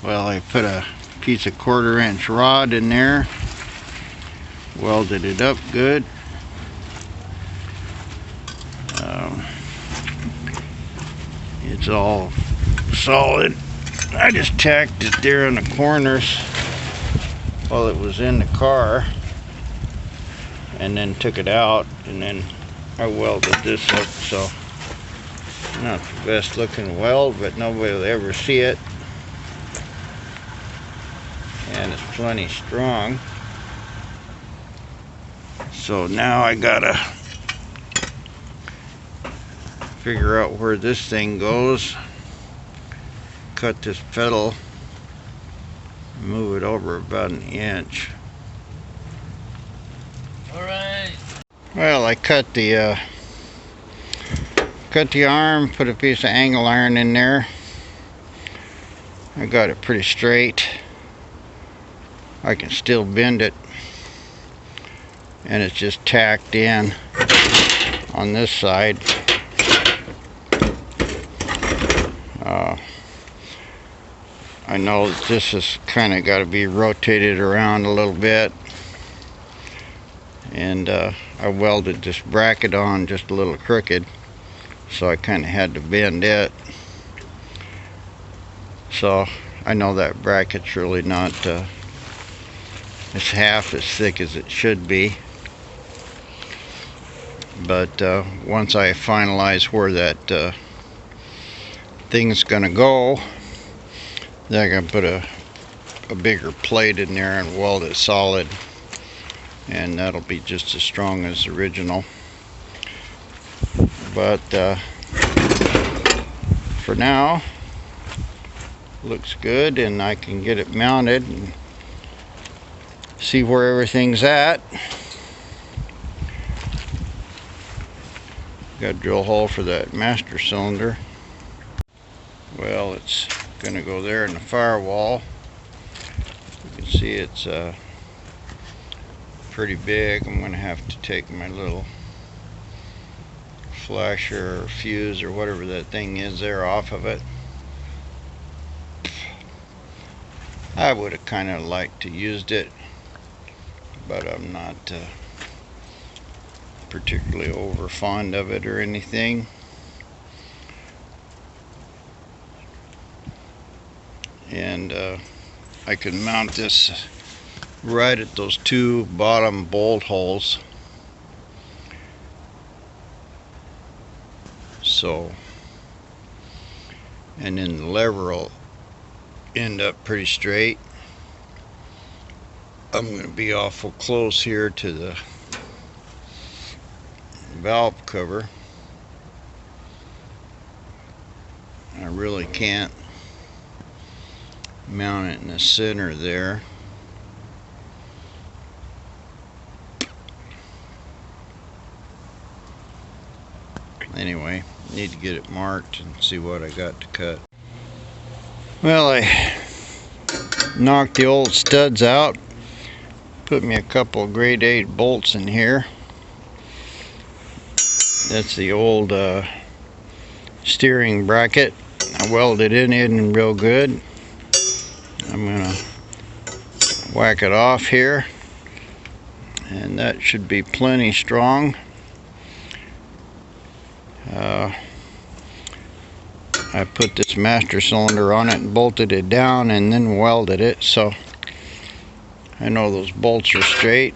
Well, I put a piece of 1/4-inch rod in there, welded it up good. It's all solid. I just tacked it there on the corners while it was in the car, and then took it out, and then I welded this up. So not the best looking weld, but nobody will ever see it, and it's plenty strong. So now I gotta figure out where this thing goes, cut this pedal, move it over about 1 inch. Alright. Well, I cut the arm, put a piece of angle iron in there. I got it pretty straight. I can still bend it, and it's just tacked in on this side. I know that this has kind of got to be rotated around a little bit, and I welded this bracket on just a little crooked, so I kind of had to bend it. So I know that bracket's really not it's half as thick as it should be, but once I finalize where that thing's gonna go, then I'm gonna put a bigger plate in there and weld it solid, and that'll be just as strong as the original. But for now, looks good, and I can get it mounted and see where everything's at. Got a drill hole for that master cylinder. Well, it's gonna go there in the firewall. You can see it's pretty big. I'm gonna have to take my little flasher or fuse or whatever that thing is there off of it. I would have kind of liked to used it, but I'm not particularly over fond of it or anything. And I can mount this right at those 2 bottom bolt holes. So, and then the lever will end up pretty straight. I'm going to be awful close here to the valve cover. I really can't mount it in the center there. Anyway, need to get it marked and see what I got to cut. Well, I knocked the old studs out, put me a couple of grade 8 bolts in here. That's the old steering bracket. I welded it in real good. I'm gonna whack it off here, and that should be plenty strong. I put this master cylinder on it and bolted it down and then welded it, so I know those bolts are straight.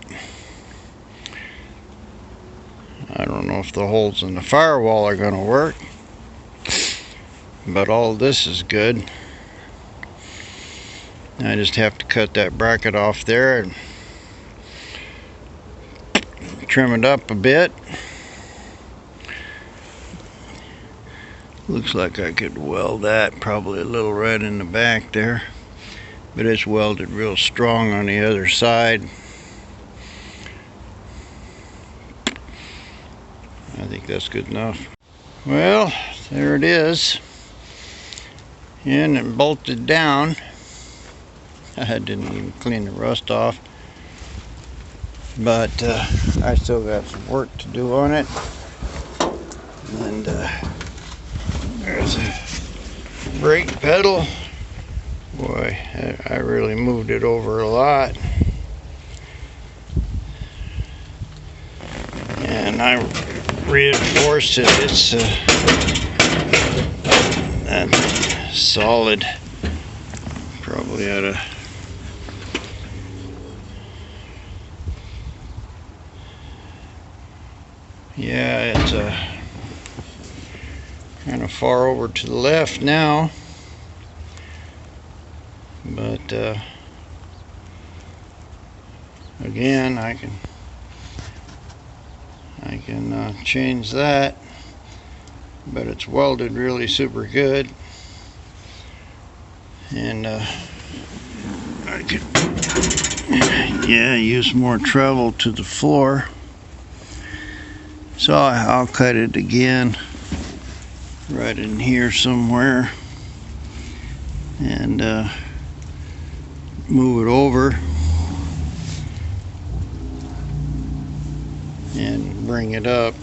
I don't know if the holes in the firewall are going to work, but all this is good. I just have to cut that bracket off there and trim it up a bit. Looks like I could weld that probably a little right in the back there, but it's welded real strong on the other side. I think that's good enough. Well, there it is, in and bolted down. I didn't even clean the rust off, but I still got some work to do on it. And there's a brake pedal. Boy, I really moved it over a lot. And I reinforced it. It's that's solid. Probably ought to yeah, it's kind of far over to the left now, but again, I can change that, but it's welded really super good, and I could use more travel to the floor. So I'll cut it again right in here somewhere and move it over and bring it up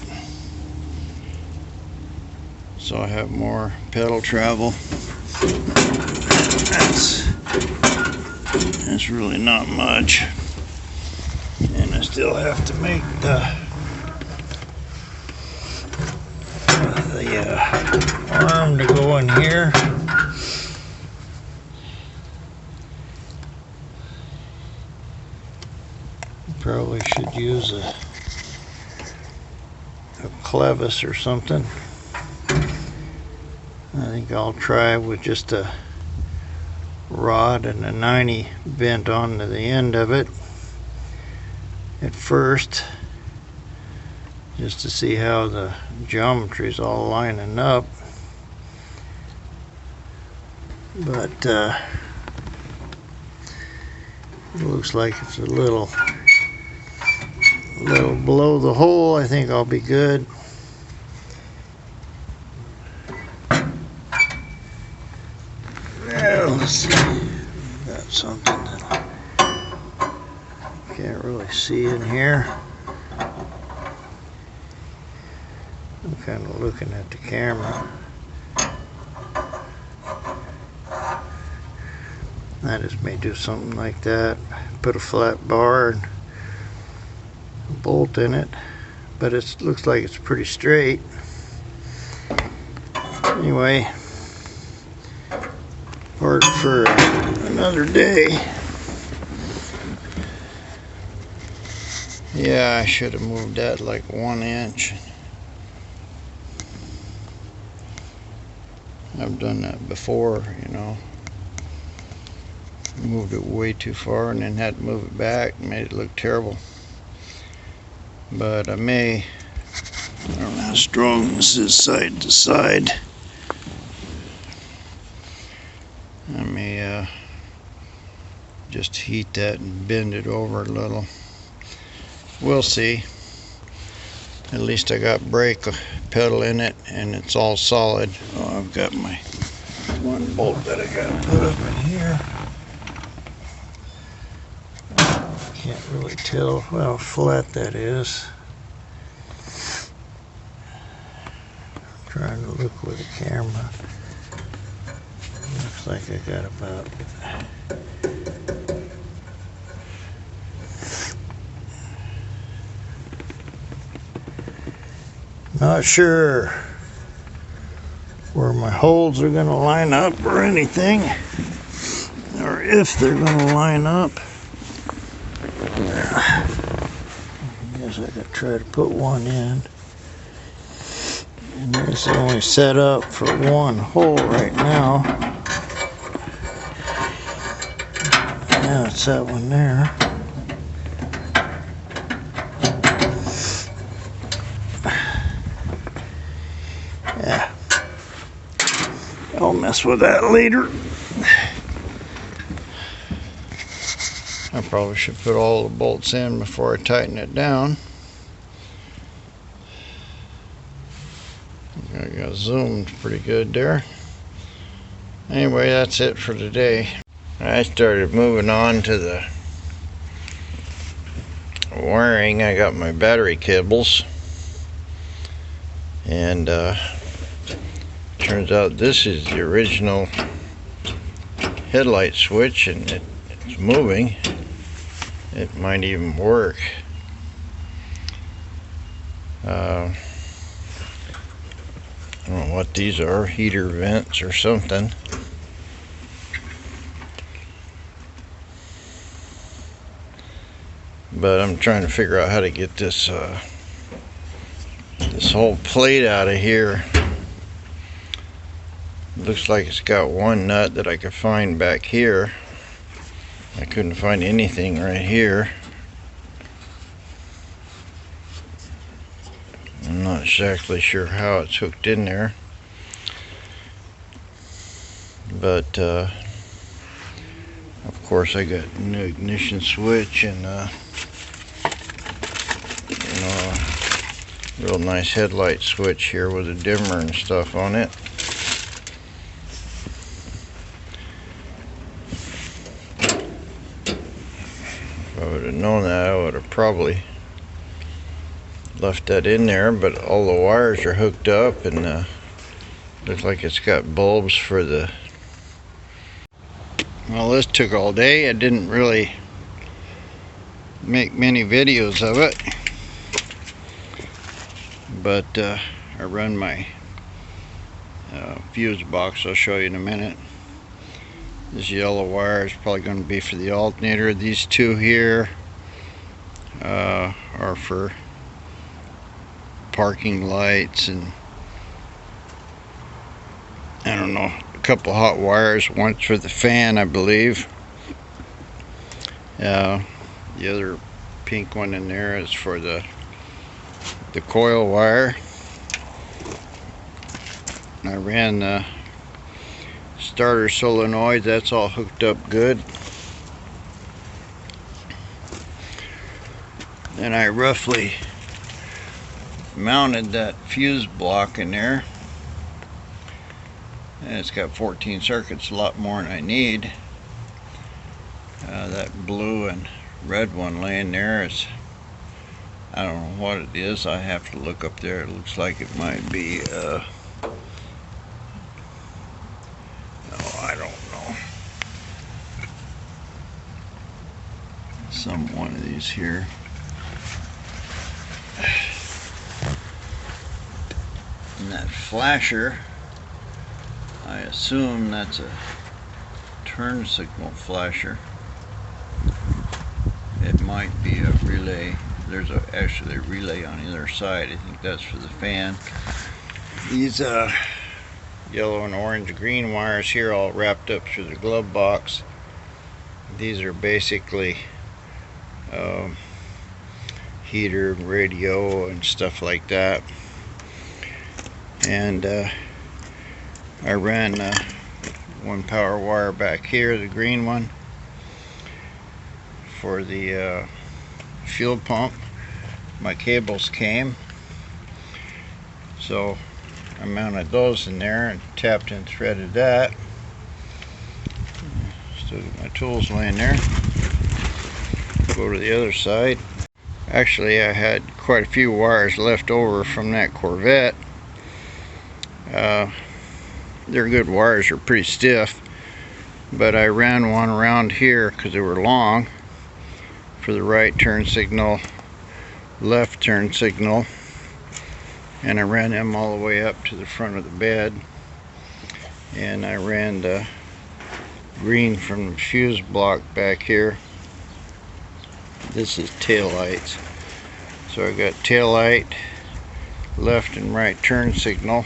so I have more pedal travel. That's really not much, and I still have to make the arm to go in here. Probably should use a clevis or something. I think I'll try with just a rod and a 90 bent onto the end of it at first, just to see how the geometry is all lining up. But it looks like it's a little below the hole. I think I'll be good. Well, let's see. Got something that I can't really see in here. I'm kind of looking at the camera. I just may do something like that. Put a flat bar and a bolt in it, but it looks like it's pretty straight. Anyway, part for another day. Yeah, I should have moved that like 1 inch. I've done that before, you know. Moved it way too far and then had to move it back, made it look terrible. But I don't know how strong this is side to side. I may just heat that and bend it over a little. We'll see. At least I got brake pedal in it and it's all solid. Oh, I've got my one bolt that I got to put up in here. Can't really tell how flat that is. I'm trying to look with the camera. Looks like I got about not sure where my holes are going to line up or anything, or if they're going to line up. I guess I could try to put one in. And this is only set up for one hole right now. Now it's that one there. Yeah. I'll mess with that later. I probably should put all the bolts in before I tighten it down. I got zoomed pretty good there. Anyway, that's it for today. I started moving on to the wiring. I got my battery cables, and turns out this is the original headlight switch and it's moving, it might even work. I don't know what these are, heater vents or something. But I'm trying to figure out how to get this this whole plate out of here. Looks like it's got one nut that I could find back here. I couldn't find anything right here. I'm not exactly sure how it's hooked in there, but of course I got new ignition switch and real nice headlight switch here with a dimmer and stuff on it. If I would have known that, I would have probably left that in there, but all the wires are hooked up and looks like it's got bulbs for the... Well, this took all day. I didn't really make many videos of it, but I run my fuse box. I'll show you in a minute. This yellow wire is probably going to be for the alternator. These two here are for parking lights, and I don't know, a couple hot wires, one's for the fan, I believe. The other pink one in there is for the coil wire. I ran the starter solenoid, that's all hooked up good. Then I roughly mounted that fuse block in there, and it's got 14 circuits, a lot more than I need. That blue and red one laying there is, I don't know what it is. I have to look up there. It looks like it might be oh, I don't know, some one of these here. And that flasher, I assume that's a turn signal flasher. It might be a relay. There's actually a relay on the other side. I think that's for the fan. These yellow and orange green wires here all wrapped up through the glove box. These are basically heater and radio and stuff like that. And I ran one power wire back here, the green one, for the fuel pump. My cables came, so I mounted those in there and tapped and threaded that. Still got my tools laying there. Go to the other side. Actually, I had quite a few wires left over from that Corvette. They're good wires, are pretty stiff, but I ran one around here because they were long for the right turn signal, left turn signal, and I ran them all the way up to the front of the bed. And I ran the green from the fuse block back here. This is tail lights, so I got tail light, left and right turn signal.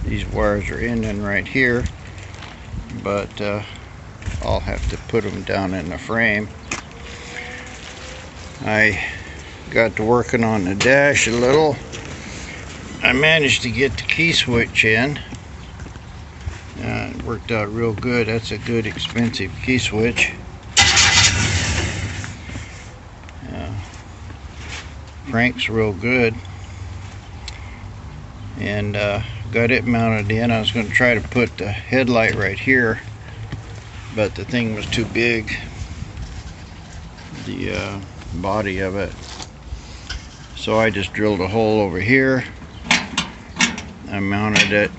These wires are ending right here, but I'll have to put them down in the frame. I got to working on the dash a little. I managed to get the key switch in. It worked out real good. That's a good expensive key switch. Cranks real good. And got it mounted in. I was going to try to put the headlight right here, but the thing was too big, the body of it, so I just drilled a hole over here. I mounted it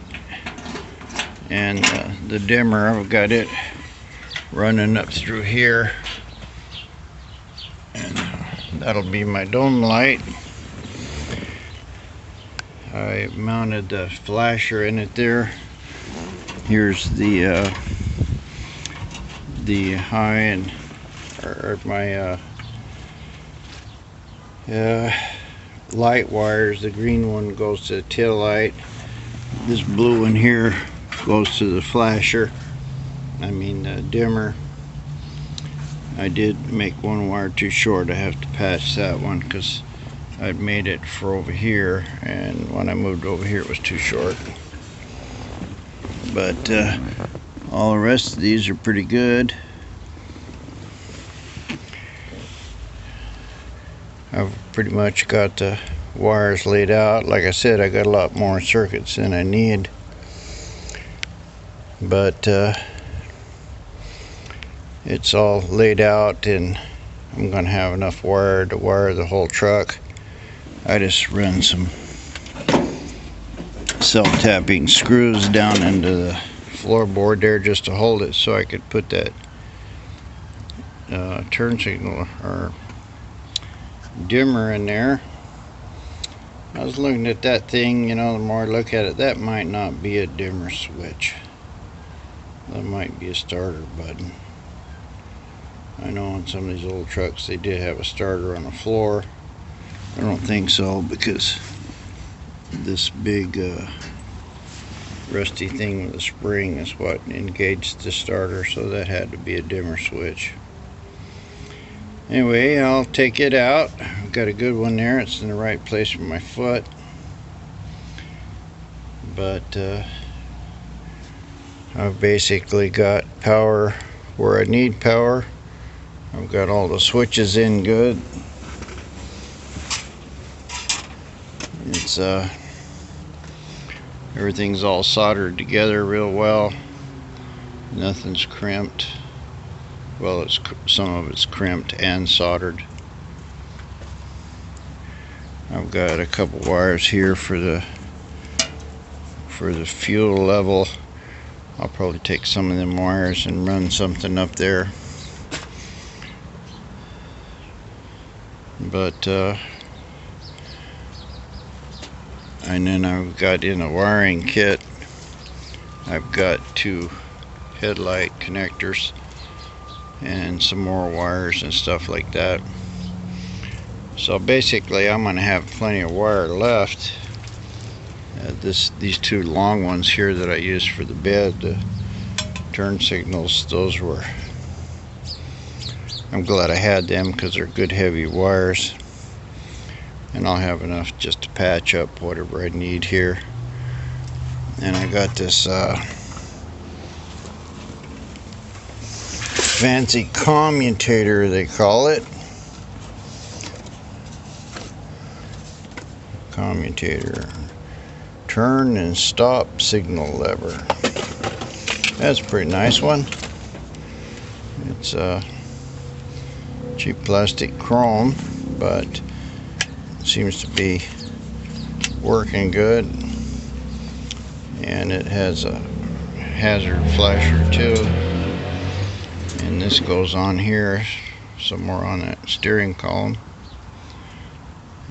And the dimmer, I've got it running up through here, and that'll be my dome light. I mounted the flasher in it there. Here's the high and my light wires. The green one goes to the tail light. This blue one here goes to the flasher. I mean the dimmer. I did make one wire too short. I have to patch that one because I'd made it for over here, and when I moved over here it was too short. But all the rest of these are pretty good. I've pretty much got the wires laid out. Like I said, I got a lot more circuits than I need, but it's all laid out, and I'm gonna have enough wire to wire the whole truck. I just run some self-tapping screws down into the floorboard there just to hold it, so I could put that turn signal or dimmer in there. I was looking at that thing, you know, the more I look at it, that might not be a dimmer switch. That might be a starter button. I know on some of these old trucks they did have a starter on the floor. I don't think so, because this big rusty thing with a spring is what engaged the starter, so that had to be a dimmer switch. Anyway, I'll take it out. I've got a good one there. It's in the right place for my foot. But I've basically got power where I need power. I've got all the switches in good. It's everything's all soldered together real well. Nothing's crimped. Well, some of it's crimped and soldered. I've got a couple wires here for the fuel level. I'll probably take some of them wires and run something up there. But and then I've got in a wiring kit, I've got 2 headlight connectors and some more wires and stuff like that. So basically I'm going to have plenty of wire left. These 2 long ones here that I used for the bed, the turn signals, those were, I'm glad I had them because they're good heavy wires, and I'll have enough just to patch up whatever I need here. And I got this fancy commutator, they call it. Commutator. Turn and stop signal lever. That's a pretty nice one. It's cheap plastic chrome, but it seems to be working good. And it has a hazard flasher too. And this goes on here somewhere on that steering column.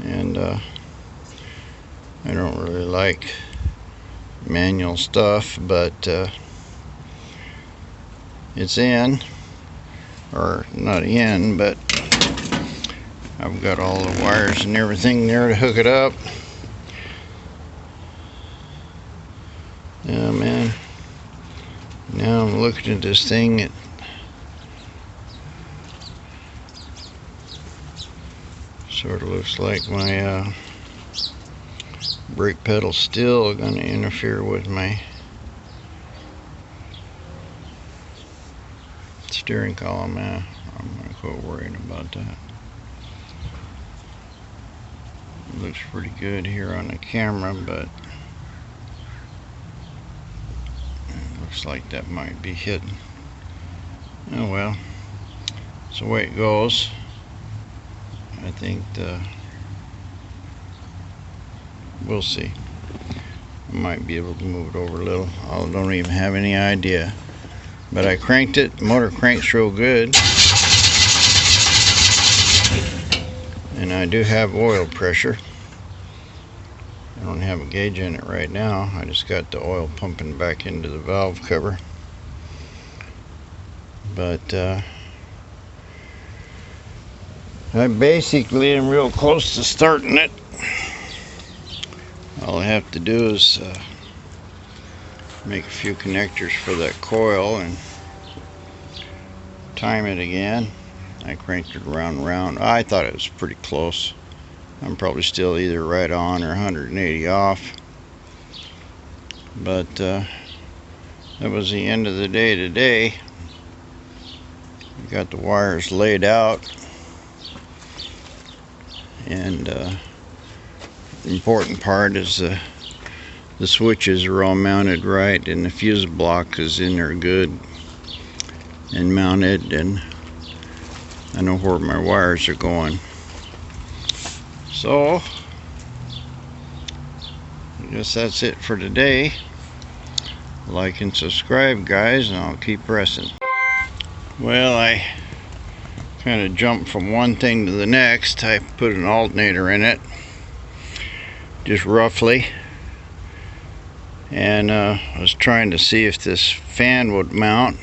And I don't really like manual stuff, but it's in, or not in, but I've got all the wires and everything there to hook it up. Yeah, man, now I'm looking at this thing, it sort of looks like my brake pedal's still going to interfere with my steering column. I'm going to quit worrying about that. It looks pretty good here on the camera, but it looks like that might be hidden. Oh well, it's the way it goes. I think we'll see. I might be able to move it over a little. I don't even have any idea. But I cranked it. Motor cranks real good. And I do have oil pressure. I don't have a gauge in it right now. I just got the oil pumping back into the valve cover. But I basically am real close to starting it. All I have to do is make a few connectors for that coil and time it again. I cranked it around and around. I thought it was pretty close. I'm probably still either right on or 180 off. But that was the end of the day today. Got the wires laid out, and the important part is the switches are all mounted right, and the fuse block is in there good and mounted, and I know where my wires are going. So I guess that's it for today. Like and subscribe, guys, and I'll keep pressing. Well, I kind of jumped from one thing to the next. I put an alternator in it, just roughly, and I was trying to see if this fan would mount.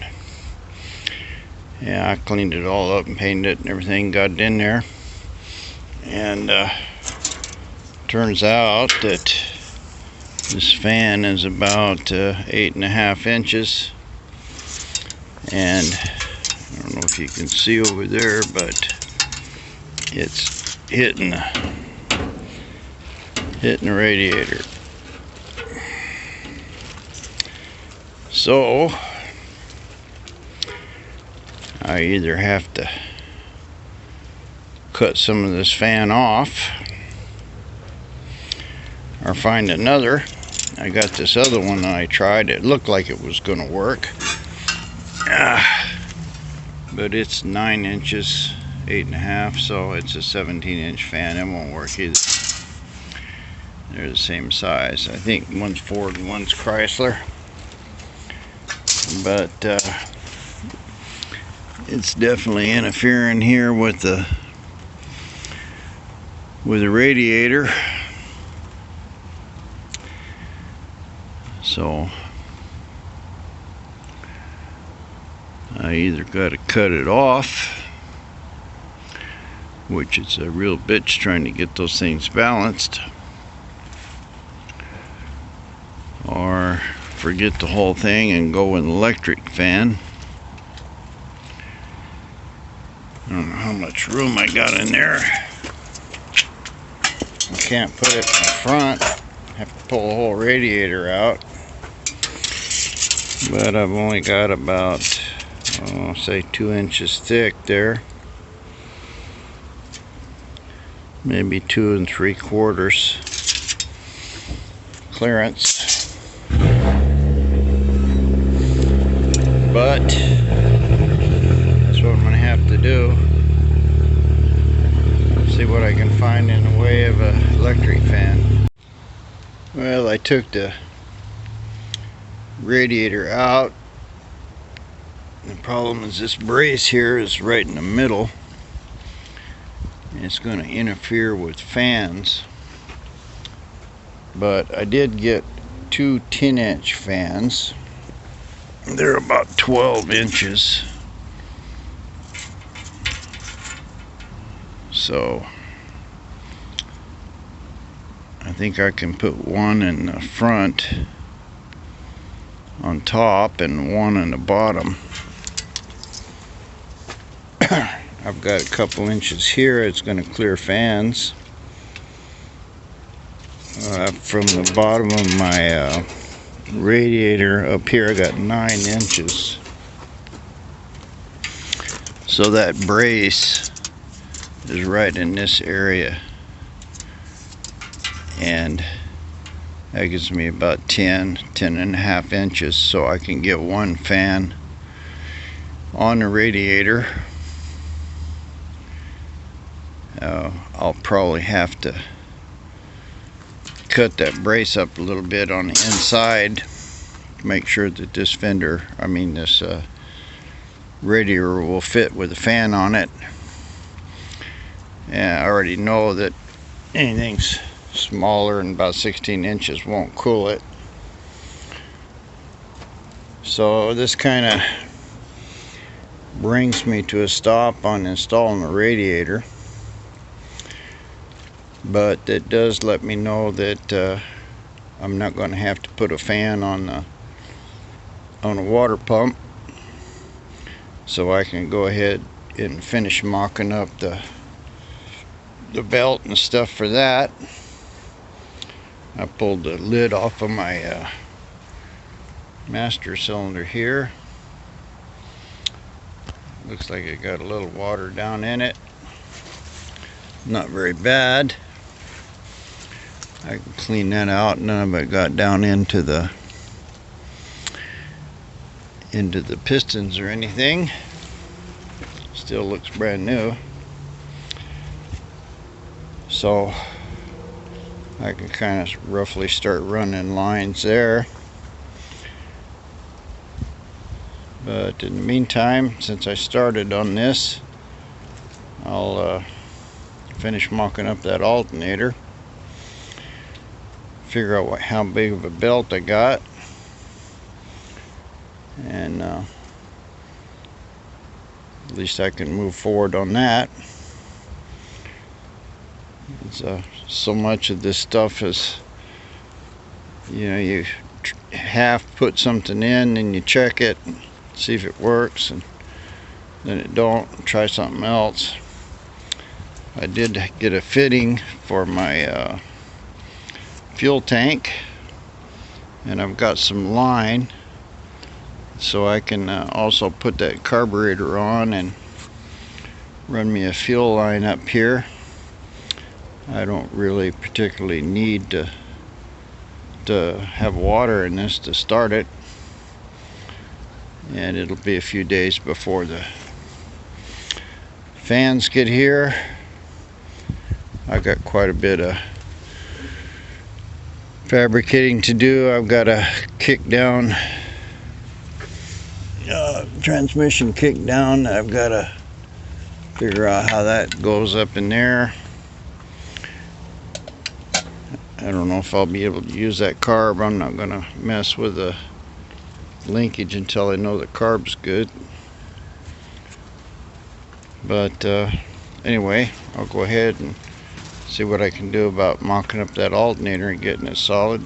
Yeah, I cleaned it all up and painted it and everything, got it in there, and turns out that this fan is about 8.5 inches, and I don't know if you can see over there, but it's hitting the radiator. So I either have to cut some of this fan off or find another. I got this other one that I tried. It looked like it was going to work. But it's 9 inches, 8.5, so it's a 17-inch fan. It won't work either. They're the same size. I think one's Ford and one's Chrysler. But it's definitely interfering here with the radiator. So I either got to cut it off, which is a real bitch trying to get those things balanced, or forget the whole thing and go with an electric fan. I don't know how much room I got in there. I can't put it in front. I have to pull the whole radiator out. But I've only got about, say 2 inches thick there. Maybe 2 3/4 clearance. But that's what I'm going to have to do. See what I can find in the way of an electric fan. Well, I took the radiator out. The problem is this brace here is right in the middle. It's going to interfere with fans. But I did get 2 10-inch fans. They're about 12 inches. So I think I can put one in the front on top and one in the bottom. I've got a couple inches here. It's going to clear fans. From the bottom of my radiator up here, I got 9 inches. So that brace is right in this area, and that gives me about 10.5 inches, so I can get one fan on the radiator. I'll probably have to cut that brace up a little bit on the inside to make sure that this this radiator will fit with the fan on it. And I already know that anything smaller than about 16 inches won't cool it. So this kind of brings me to a stop on installing the radiator, but it does let me know that I'm not going to have to put a fan on a water pump, so I can go ahead and finish mocking up the belt and stuff for that. I pulled the lid off of my master cylinder here. Looks like it got a little water down in it. Not very bad. I can clean that out. None of it got down into the pistons or anything. Still looks brand new. So I can kind of roughly start running lines there. But in the meantime, since I started on this, I'll finish mocking up that alternator, figure out how big of a belt I got, and at least I can move forward on that. It's, so much of this stuff is, you half put something in and you check it, see if it works, and then it don't, try something else. I did get a fitting for my fuel tank, and I've got some line so I can also put that carburetor on and run me a fuel line up here. I don't really particularly need to have water in this to start it, and it'll be a few days before the fans get here. I've got quite a bit of fabricating to do. I've got a kick down, transmission kick down. I've got to figure out how that goes up in there. I don't know if I'll be able to use that carb. I'm not going to mess with the linkage until I know the carb's good. But anyway, I'll go ahead and see what I can do about mocking up that alternator and getting it solid.